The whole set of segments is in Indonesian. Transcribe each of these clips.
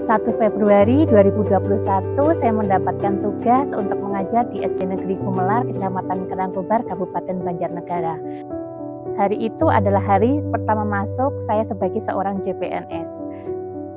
1 Februari 2021 saya mendapatkan tugas untuk mengajar di SD Negeri Gumelar, Kecamatan Karangkobar, Kabupaten Banjarnegara. Hari itu adalah hari pertama masuk saya sebagai seorang CPNS.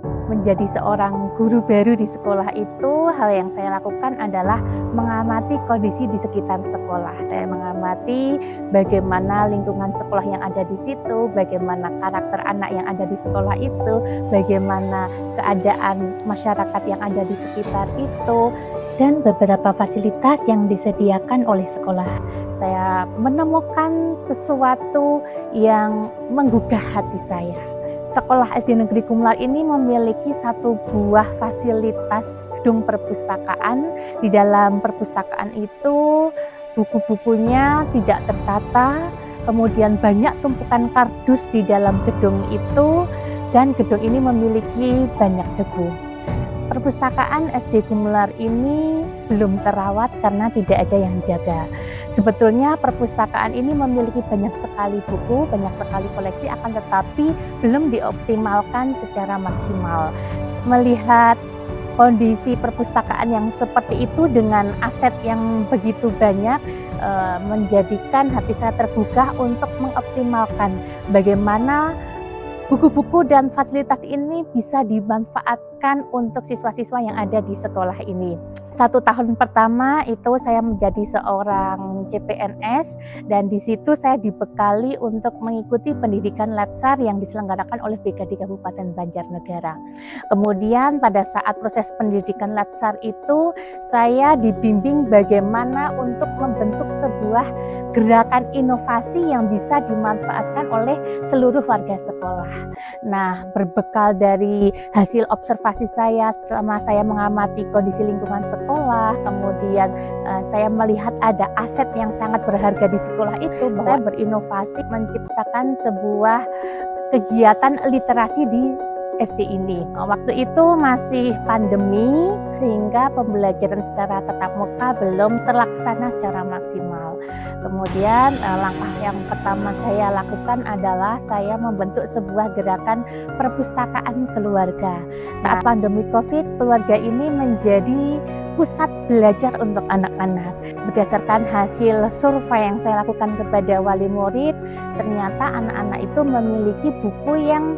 Menjadi seorang guru baru di sekolah itu, hal yang saya lakukan adalah mengamati kondisi di sekitar sekolah. Saya mengamati bagaimana lingkungan sekolah yang ada di situ, bagaimana karakter anak yang ada di sekolah itu, bagaimana keadaan masyarakat yang ada di sekitar itu, dan beberapa fasilitas yang disediakan oleh sekolah. Saya menemukan sesuatu yang menggugah hati saya. Sekolah SD Negeri Gumelar ini memiliki satu buah fasilitas gedung perpustakaan. Di dalam perpustakaan itu buku-bukunya tidak tertata, kemudian banyak tumpukan kardus di dalam gedung itu, dan gedung ini memiliki banyak debu. Perpustakaan SD Gumelar ini belum terawat karena tidak ada yang jaga. Sebetulnya perpustakaan ini memiliki banyak sekali buku, banyak sekali koleksi, akan tetapi belum dioptimalkan secara maksimal. Melihat kondisi perpustakaan yang seperti itu dengan aset yang begitu banyak, menjadikan hati saya tergugah untuk mengoptimalkan bagaimana buku-buku dan fasilitas ini bisa dimanfaatkan untuk siswa-siswa yang ada di sekolah ini. 1 tahun pertama itu saya menjadi seorang CPNS, dan di situ saya dibekali untuk mengikuti pendidikan Latsar yang diselenggarakan oleh BKD Kabupaten Banjarnegara. Kemudian pada saat proses pendidikan Latsar itu saya dibimbing bagaimana untuk membentuk sebuah gerakan inovasi yang bisa dimanfaatkan oleh seluruh warga sekolah. Nah, berbekal dari hasil observasi saya selama saya mengamati kondisi lingkungan sekolah, kemudian saya melihat ada aset yang sangat berharga di sekolah itu, saya berinovasi menciptakan sebuah kegiatan literasi di SD ini. Waktu itu masih pandemi, sehingga pembelajaran secara tatap muka belum terlaksana secara maksimal. Kemudian langkah yang pertama saya lakukan adalah saya membentuk sebuah gerakan perpustakaan keluarga. Saat pandemi COVID, keluarga ini menjadi pusat belajar untuk anak-anak. Berdasarkan hasil survei yang saya lakukan kepada wali murid, ternyata anak-anak itu memiliki buku yang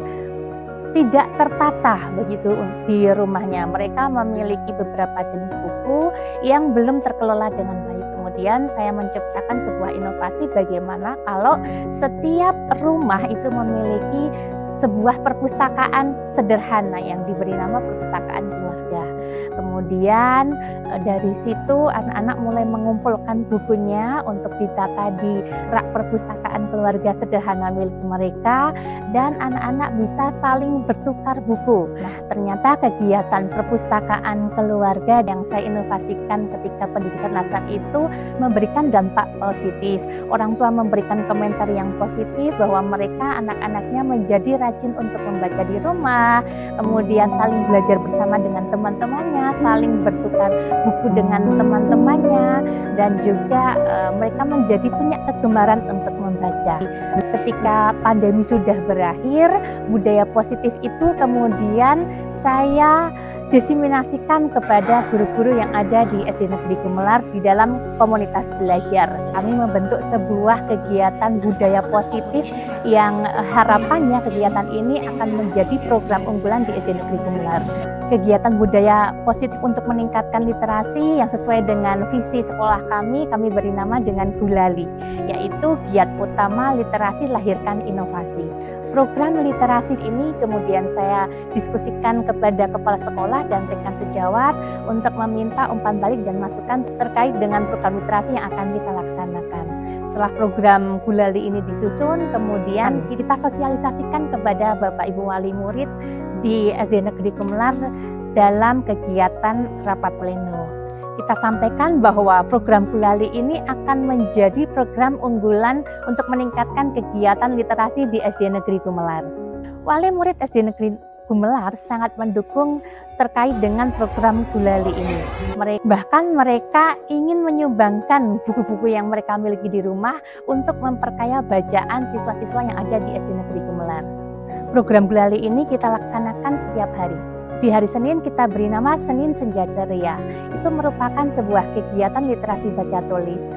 tidak tertata begitu di rumahnya. Mereka memiliki beberapa jenis buku yang belum terkelola dengan baik. Kemudian saya menciptakan sebuah inovasi bagaimana kalau setiap rumah itu memiliki sebuah perpustakaan sederhana yang diberi nama perpustakaan keluarga. Kemudian dari situ anak-anak mulai mengumpulkan bukunya untuk ditata di rak perpustakaan keluarga sederhana milik mereka, dan anak-anak bisa saling bertukar buku. Nah, ternyata kegiatan perpustakaan keluarga yang saya inovasikan ketika pendidikan Latsar itu memberikan dampak positif. Orang tua memberikan komentar yang positif bahwa mereka anak-anaknya menjadi rajin untuk membaca di rumah, kemudian saling belajar bersama dengan teman-temannya, saling bertukar buku dengan teman-temannya, dan juga mereka menjadi punya kegemaran untuk membaca. Ketika pandemi sudah berakhir, budaya positif itu kemudian saya diseminasikan kepada guru-guru yang ada di SD Negeri Gumelar di dalam komunitas belajar. Kami membentuk sebuah kegiatan budaya positif yang harapannya kegiatan ini akan menjadi program unggulan di SD Negeri Gumelar. Kegiatan budaya positif untuk meningkatkan literasi yang sesuai dengan visi sekolah kami beri nama dengan GULALI, yaitu Giat Utama Literasi Lahirkan Inovasi. Program literasi ini kemudian saya diskusikan kepada kepala sekolah dan rekan sejawat untuk meminta umpan balik dan masukan terkait dengan program literasi yang akan kita laksanakan. Setelah program GULALI ini disusun, kemudian kita sosialisasikan kepada Bapak Ibu Wali Murid di SD Negeri Gumelar dalam kegiatan rapat pleno. Kita sampaikan bahwa program GULALI ini akan menjadi program unggulan untuk meningkatkan kegiatan literasi di SD Negeri Gumelar. Wali murid SD Negeri Gumelar sangat mendukung terkait dengan program GULALI ini. Bahkan mereka ingin menyumbangkan buku-buku yang mereka miliki di rumah untuk memperkaya bacaan siswa-siswa yang ada di SD Negeri Gumelar. Program GULALI ini kita laksanakan setiap hari. Di hari Senin kita beri nama Senin Senja Ceria. Itu merupakan sebuah kegiatan literasi baca tulis.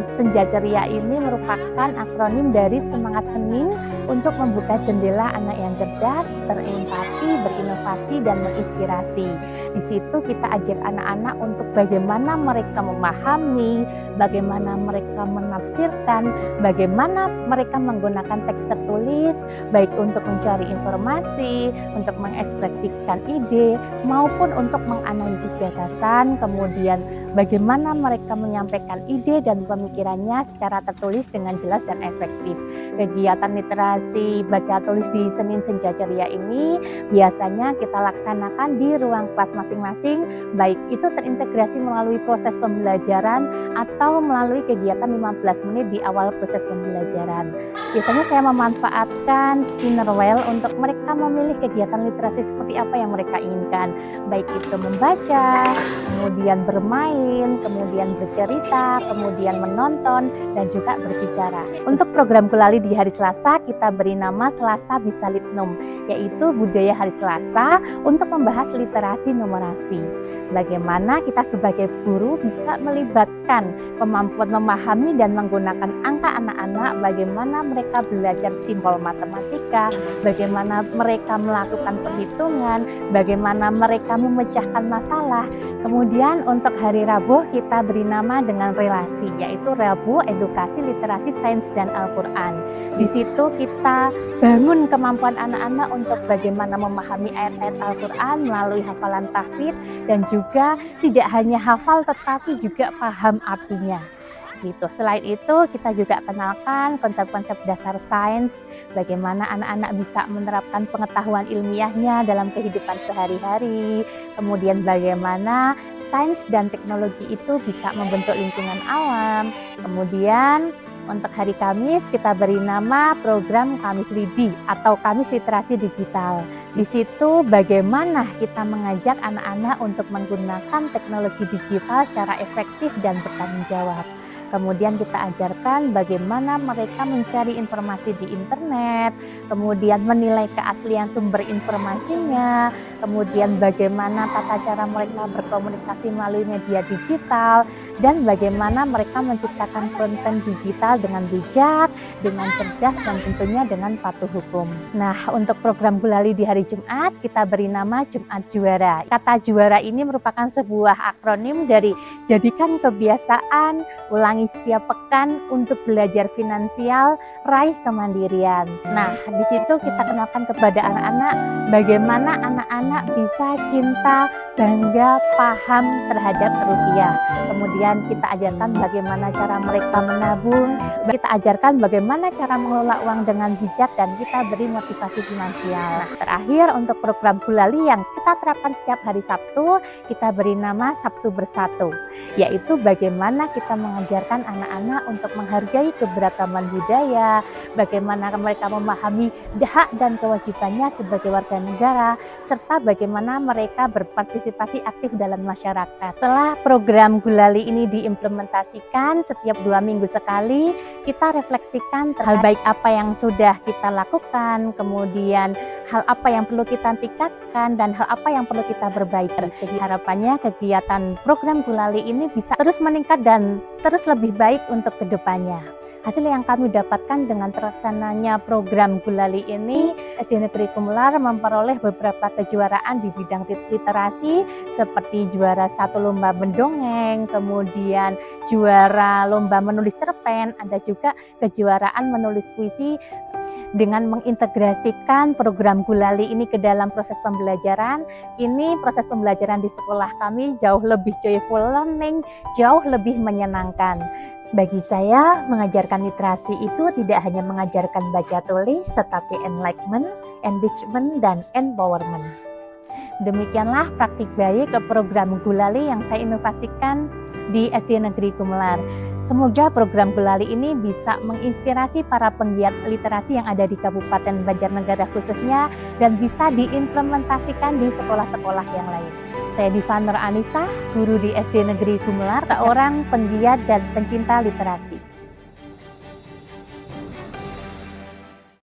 Senja Ceria ini merupakan akronim dari semangat seni untuk membuka jendela anak yang cerdas, berempati, berinovasi, dan menginspirasi. Di situ kita ajak anak-anak untuk bagaimana mereka memahami, bagaimana mereka menafsirkan, bagaimana mereka menggunakan teks tertulis, baik untuk mencari informasi, untuk mengekspresikan ide, maupun untuk menganalisis gagasan, kemudian bagaimana mereka menyampaikan ide dan pemikirannya secara tertulis dengan jelas dan efektif. Kegiatan literasi baca tulis di Senin Senja Ceria ini biasanya kita laksanakan di ruang kelas masing-masing, baik itu terintegrasi melalui proses pembelajaran atau melalui kegiatan 15 menit di awal proses pembelajaran. Biasanya saya memanfaatkan spinner wheel untuk mereka memilih kegiatan literasi seperti apa yang mereka inginkan, baik itu membaca, kemudian bermain, kemudian bercerita, kemudian menonton, dan juga berbicara. Untuk program Gulali di hari Selasa kita beri nama Selasa Bisa Litnum, yaitu budaya hari Selasa untuk membahas literasi numerasi. Bagaimana kita sebagai guru bisa melibatkan kemampuan memahami dan menggunakan angka anak-anak, bagaimana mereka belajar simbol matematika, bagaimana mereka melakukan perhitungan, bagaimana mereka memecahkan masalah. Kemudian untuk hari Rabu kita beri nama dengan relasi, yaitu Rabu Edukasi Literasi Sains dan Al-Quran. Di situ kita bangun kemampuan anak-anak untuk bagaimana memahami ayat-ayat Al-Quran melalui hafalan tahfidz, dan juga tidak hanya hafal tetapi juga paham artinya. Gitu. Selain itu kita juga kenalkan konsep-konsep dasar sains, bagaimana anak-anak bisa menerapkan pengetahuan ilmiahnya dalam kehidupan sehari-hari, kemudian bagaimana sains dan teknologi itu bisa membentuk lingkungan alam. Kemudian untuk hari Kamis kita beri nama program Kamis Lidi atau Kamis Literasi Digital. Di situ bagaimana kita mengajak anak-anak untuk menggunakan teknologi digital secara efektif dan bertanggung jawab. Kemudian kita ajarkan bagaimana mereka mencari informasi di internet, kemudian menilai keaslian sumber informasinya, kemudian bagaimana tata cara mereka berkomunikasi melalui media digital, dan bagaimana mereka menciptakan konten digital dengan bijak, dengan cerdas, dan tentunya dengan patuh hukum. Nah, untuk program Gulali di hari Jumat kita beri nama Jumat Juara. Kata juara ini merupakan sebuah akronim dari jadikan kebiasaan, ulangi setiap pekan untuk belajar finansial, raih kemandirian. Nah, di situ kita kenalkan kepada anak-anak bagaimana anak-anak bisa cinta, bangga, paham terhadap rupiah. Kemudian kita ajarkan bagaimana cara mereka menabung, kita ajarkan bagaimana cara mengelola uang dengan bijak, dan kita beri motivasi finansial. Nah, terakhir untuk program Gulali yang kita terapkan setiap hari Sabtu, kita beri nama Sabtu Bersatu, yaitu bagaimana kita mengajarkan anak-anak untuk menghargai keberagaman budaya, bagaimana mereka memahami hak dan kewajibannya sebagai warga negara, serta bagaimana mereka berpartisipasi aktif dalam masyarakat. Setelah program Gulali ini diimplementasikan setiap 2 minggu sekali, kita refleksikan hal baik apa yang sudah kita lakukan, kemudian hal apa yang perlu kita tingkatkan, dan hal apa yang perlu kita perbaiki. Harapannya kegiatan program Gulali ini bisa terus meningkat dan terus lebih baik untuk kedepannya. Hasil yang kami dapatkan dengan terlaksananya program Gulali ini, SD Negeri Gumelar memperoleh beberapa kejuaraan di bidang literasi seperti juara 1 lomba mendongeng, kemudian juara lomba menulis cerpen, ada juga kejuaraan menulis puisi. Dengan mengintegrasikan program Gulali ini ke dalam proses pembelajaran, ini proses pembelajaran di sekolah kami jauh lebih joyful learning, jauh lebih menyenangkan. Bagi saya, mengajarkan literasi itu tidak hanya mengajarkan baca tulis, tetapi enlightenment, enrichment, dan empowerment. Demikianlah praktik baik ke program Gulali yang saya inovasikan di SD Negeri Gumelar. Semoga program Gulali ini bisa menginspirasi para penggiat literasi yang ada di Kabupaten Banjarnegara khususnya, dan bisa diimplementasikan di sekolah-sekolah yang lain. Saya Diva Nur Anissa, guru di SD Negeri Gumelar, seorang penggiat dan pencinta literasi.